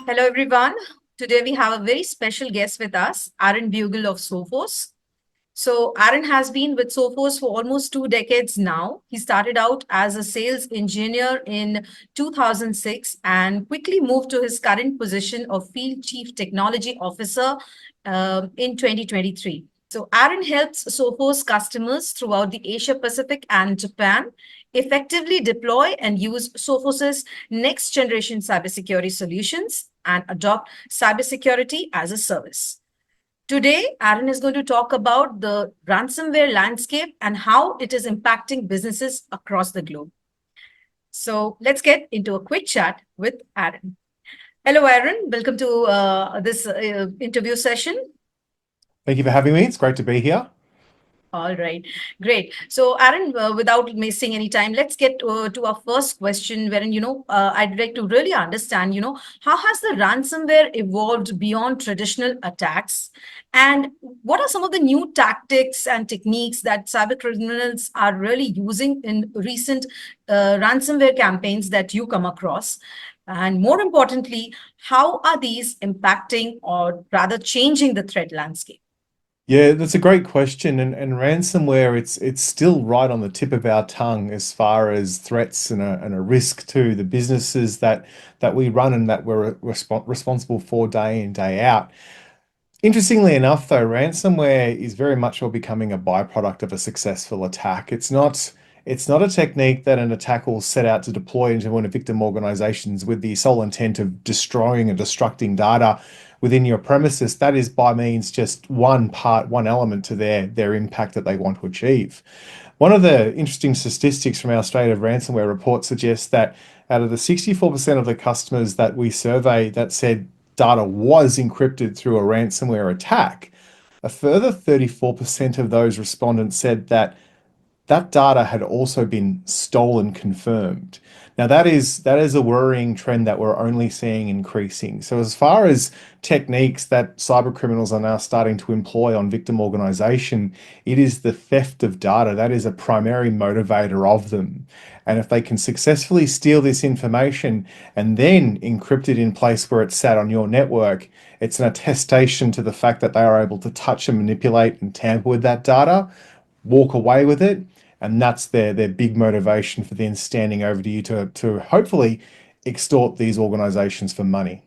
Hello, everyone. Today we have a very special guest with us, Aaron Bugal of Sofos. So, Aaron has been with Sofos for almost 2 decades now. He started out as a sales engineer in 2006 and quickly moved to his current position of Field Chief Technology Officer in 2023. So, Aaron helps Sophos customers throughout the Asia Pacific and Japan effectively deploy and use Sophos's next generation cybersecurity solutions and adopt cybersecurity as a service. Today, Aaron is going to talk about the ransomware landscape and how it is impacting businesses across the globe. So, let's get into a quick chat with Aaron. Hello, Aaron. Welcome to this interview session. Thank you for having me. It's great to be here. All right, great. So, Aaron, without wasting any time, let's get to our first question. Wherein, I'd like to really understand, how has the ransomware evolved beyond traditional attacks, and what are some of the new tactics and techniques that cyber criminals are really using in recent ransomware campaigns that you come across? And more importantly, how are these impacting or rather changing the threat landscape? Yeah, that's a great question. And ransomware, it's still right on the tip of our tongue as far as threats and a risk to the businesses that we run and that we're responsible for day in, day out. Interestingly enough, though, ransomware is very much all becoming a byproduct of a successful attack. It's not a technique that an attacker will set out to deploy into one of victim organizations with the sole intent of destroying and destructing data within your premises. That is by means just one part, one element to their impact that they want to achieve. One of the interesting statistics from our State of Ransomware report suggests that out of the 64% of the customers that we survey that said data was encrypted through a ransomware attack, a further 34% of those respondents said that that data had also been stolen confirmed. Now that is a worrying trend that we're only seeing increasing. So as far as techniques that cyber criminals are now starting to employ on victim organization, it is the theft of data. That is a primary motivator of them. And if they can successfully steal this information and then encrypt it in place where it's sat on your network, it's an attestation to the fact that they are able to touch and manipulate and tamper with that data, walk away with it, and that's their big motivation for then standing over to you to hopefully extort these organizations for money.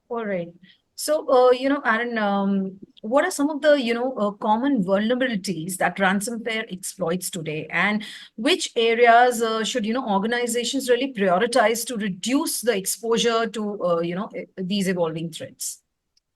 All right. So, Aaron, what are some of the, common vulnerabilities that ransomware exploits today, and which areas should, organizations really prioritize to reduce the exposure to, these evolving threats?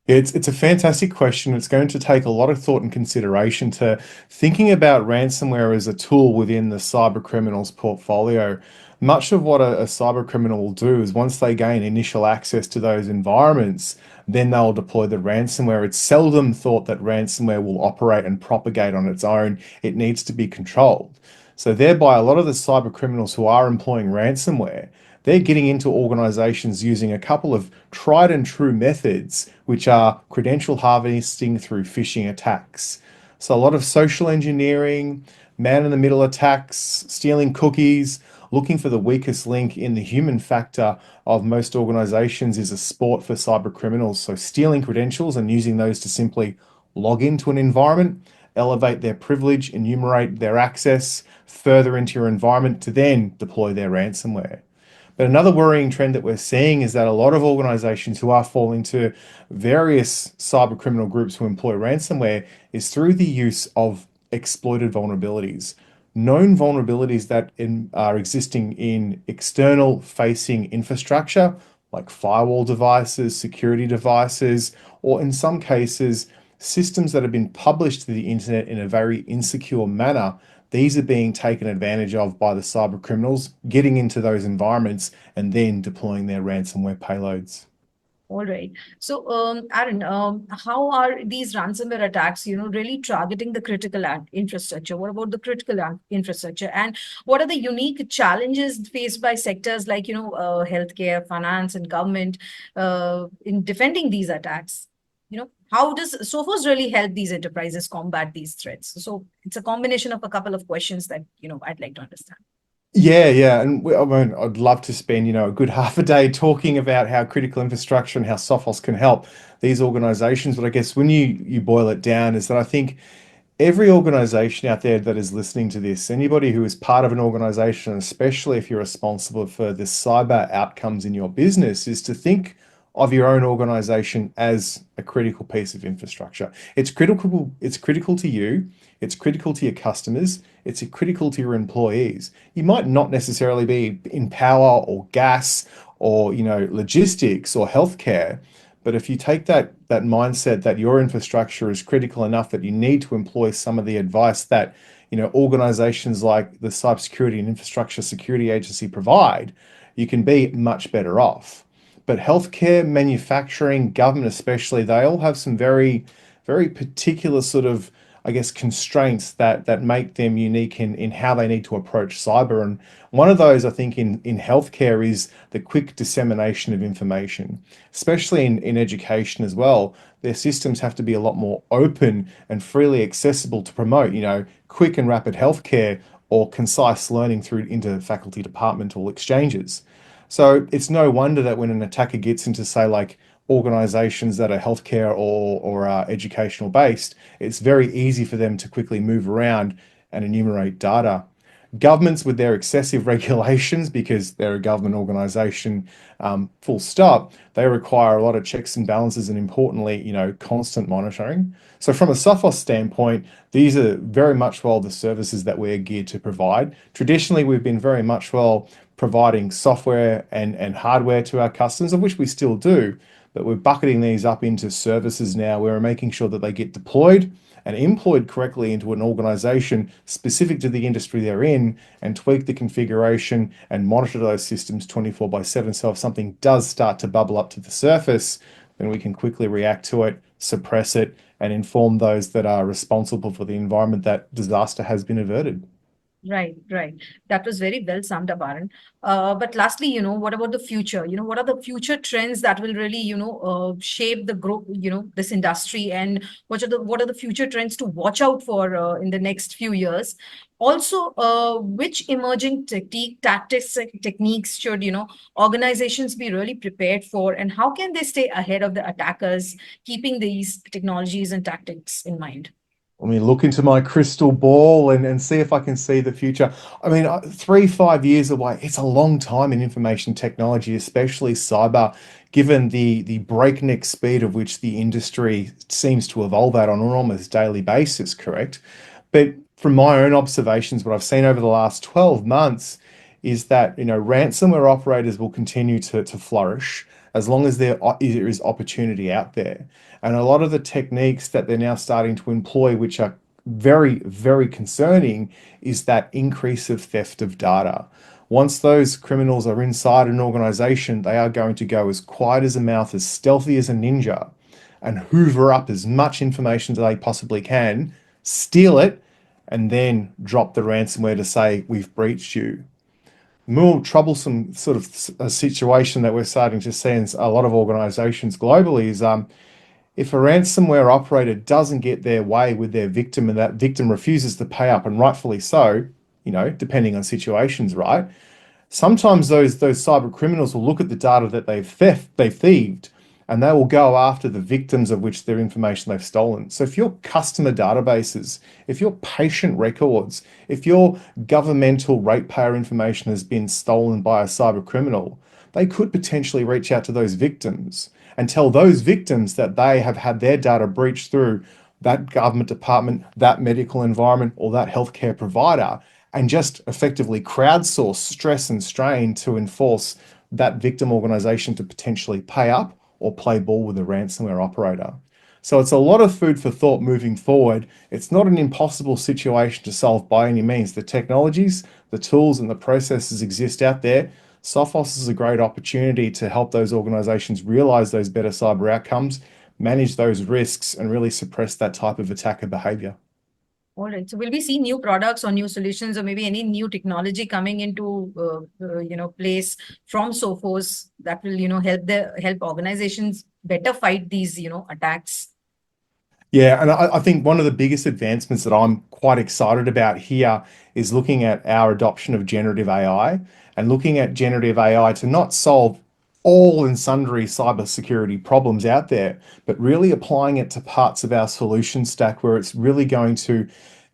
It's a fantastic question. It's going to take a lot of thought and consideration to thinking about ransomware as a tool within the cyber criminal's portfolio. Much of what a cyber criminal will do is once they gain initial access to those environments, then they'll deploy the ransomware. It's seldom thought that ransomware will operate and propagate on its own. It needs to be controlled. So thereby, a lot of the cyber criminals who are employing ransomware, they're getting into organizations using a couple of tried and true methods, which are credential harvesting through phishing attacks. So a lot of social engineering, man in the middle attacks, stealing cookies, looking for the weakest link in the human factor of most organizations is a sport for cyber criminals. So stealing credentials and using those to simply log into an environment, elevate their privilege, enumerate their access further into your environment to then deploy their ransomware. But another worrying trend that we're seeing is that a lot of organizations who are falling to various cyber criminal groups who employ ransomware is through the use of exploited vulnerabilities. Known vulnerabilities that are existing in external facing infrastructure, like firewall devices, security devices, or in some cases, systems that have been published to the internet in a very insecure manner. These are being taken advantage of by the cyber criminals, getting into those environments and then deploying their ransomware payloads. All right. So, Aaron, how are these ransomware attacks, really targeting the critical infrastructure? What about the critical infrastructure? And what are the unique challenges faced by sectors like, healthcare, finance, and government in defending these attacks? How does Sophos really help these enterprises combat these threats? So it's a combination of a couple of questions that, I'd like to understand. Yeah, yeah, and I mean, I'd love to spend, a good half a day talking about how critical infrastructure and how Sophos can help these organizations. But I guess when you boil it down, is that I think every organization out there that is listening to this, anybody who is part of an organization, especially if you're responsible for the cyber outcomes in your business, is to think of your own organization as a critical piece of infrastructure. It's critical to you, it's critical to your customers, it's critical to your employees. You might not necessarily be in power or gas or, logistics or healthcare, but if you take that mindset that your infrastructure is critical enough that you need to employ some of the advice that organizations like the Cybersecurity and Infrastructure Security Agency provide, you can be much better off. But healthcare, manufacturing, government especially, they all have some very, very particular sort of, I guess, constraints that make them unique in how they need to approach cyber. And one of those, I think, in healthcare is the quick dissemination of information, especially in education as well. Their systems have to be a lot more open and freely accessible to promote, quick and rapid healthcare or concise learning through inter-faculty departmental exchanges. So it's no wonder that when an attacker gets into, say, like organizations that are healthcare or are educational based, it's very easy for them to quickly move around and enumerate data. Governments, with their excessive regulations, because they're a government organization, full stop, they require a lot of checks and balances and, importantly, constant monitoring. So from a Sophos standpoint, these are very much well the services that we're geared to provide. Traditionally, we've been very much well providing software and hardware to our customers, of which we still do, but we're bucketing these up into services now where we're making sure that they get deployed and employed correctly into an organization specific to the industry they're in, and tweak the configuration and monitor those systems 24/7. So if something does start to bubble up to the surface, then we can quickly react to it, suppress it, and inform those that are responsible for the environment that disaster has been averted. Right, right. That was very well summed up, Aaron. But lastly, what about the future? What are the future trends that will really, shape the growth, this industry, and what are the future trends to watch out for in the next few years? Also, which emerging tactics, and techniques should, organizations be really prepared for, and how can they stay ahead of the attackers, keeping these technologies and tactics in mind? Let me look into my crystal ball and see if I can see the future. I mean, 3, 5 years away, it's a long time in information technology, especially cyber, given the breakneck speed of which the industry seems to evolve at on an almost daily basis, correct? But from my own observations, what I've seen over the last 12 months is that, ransomware operators will continue to flourish as long as there is opportunity out there. And a lot of the techniques that they're now starting to employ, which are very, very concerning, is that increase of theft of data. Once those criminals are inside an organization, they are going to go as quiet as a mouse, as stealthy as a ninja, and hoover up as much information as they possibly can, steal it, and then drop the ransomware to say, we've breached you. More troublesome sort of a situation that we're starting to see in a lot of organizations globally is if a ransomware operator doesn't get their way with their victim and that victim refuses to pay up, and rightfully so, depending on situations, right? Sometimes those cyber criminals will look at the data that they've thieved, and they will go after the victims of which their information they've stolen. So if your customer databases, if your patient records, if your governmental ratepayer information has been stolen by a cyber criminal, they could potentially reach out to those victims and tell those victims that they have had their data breached through that government department, that medical environment, or that healthcare provider, and just effectively crowdsource stress and strain to enforce that victim organization to potentially pay up or play ball with a ransomware operator. So it's a lot of food for thought moving forward. It's not an impossible situation to solve by any means. The technologies, the tools, and the processes exist out there. Sophos is a great opportunity to help those organizations realize those better cyber outcomes, manage those risks, and really suppress that type of attacker behavior. All right. So will we see new products or new solutions or maybe any new technology coming into place from Sophos that will help organizations better fight these attacks? Yeah, and I think one of the biggest advancements that I'm quite excited about here is looking at our adoption of generative AI and looking at generative AI to not solve all and sundry cybersecurity problems out there, but really applying it to parts of our solution stack where it's really going to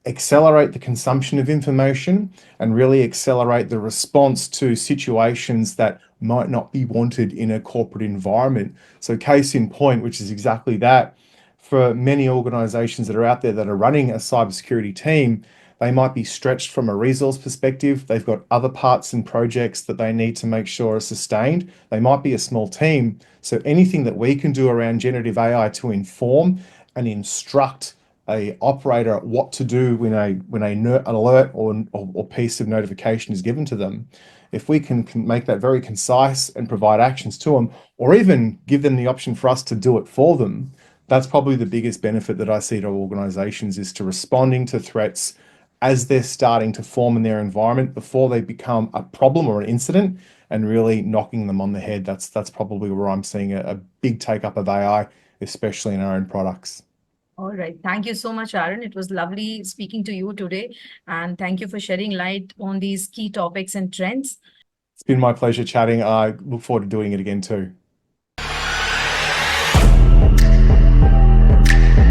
accelerate the consumption of information and really accelerate the response to situations that might not be wanted in a corporate environment. So, case in point, which is exactly that, for many organizations that are out there that are running a cybersecurity team, they might be stretched from a resource perspective. They've got other parts and projects that they need to make sure are sustained. They might be a small team. So anything that we can do around generative AI to inform and instruct a operator what to do when an alert or piece of notification is given to them, if we can make that very concise and provide actions to them, or even give them the option for us to do it for them, that's probably the biggest benefit that I see to organizations, is to responding to threats as they're starting to form in their environment before they become a problem or an incident, and really knocking them on the head. That's probably where I'm seeing a big take up of AI, especially in our own products. All right. Thank you so much, Aaron. It was lovely speaking to you today. And thank you for shedding light on these key topics and trends. It's been my pleasure chatting. I look forward to doing it again too.